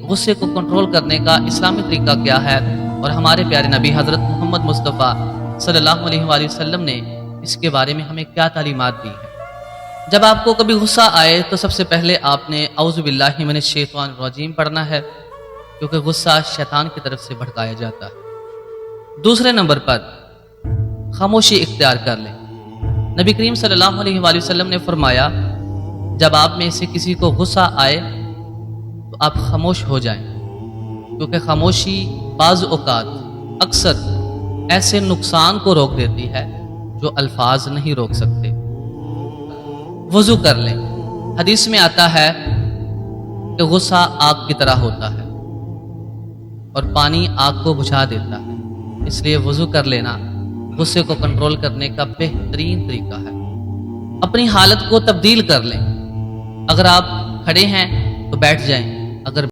गुस्से को कंट्रोल करने का इस्लामी तरीका क्या है और हमारे प्यारे नबी हज़रत मोहम्मद मुस्तफ़ा सल्लल्लाहु अलैहि वसल्लम ने इसके बारे में हमें क्या तालीमात दी है। जब आपको कभी गुस्सा आए तो सबसे पहले आपने औज़ु बिल्लाहि मिनश शैतानिर रजीम पढ़ना है, क्योंकि गुस्सा शैतान की तरफ से भड़काया जाता है। दूसरे नंबर पर खामोशी इख्तियार कर लें। नबी करीम सल्लल्लाहु अलैहि वसल्लम ने फरमाया, जब आप में से किसी को गुस्सा आए तो आप खामोश हो जाएं, क्योंकि खामोशी बाज़ औक़ात अक्सर ऐसे नुकसान को रोक देती है जो अल्फाज नहीं रोक सकते। वज़ू कर लें। हदीस में आता है कि गुस्सा आग की तरह होता है और पानी आग को बुझा देता है, इसलिए वज़ू कर लेना गुस्से को कंट्रोल करने का बेहतरीन तरीका है। अपनी हालत को तब्दील कर लें। अगर आप खड़े हैं तो बैठ जाएं, अगर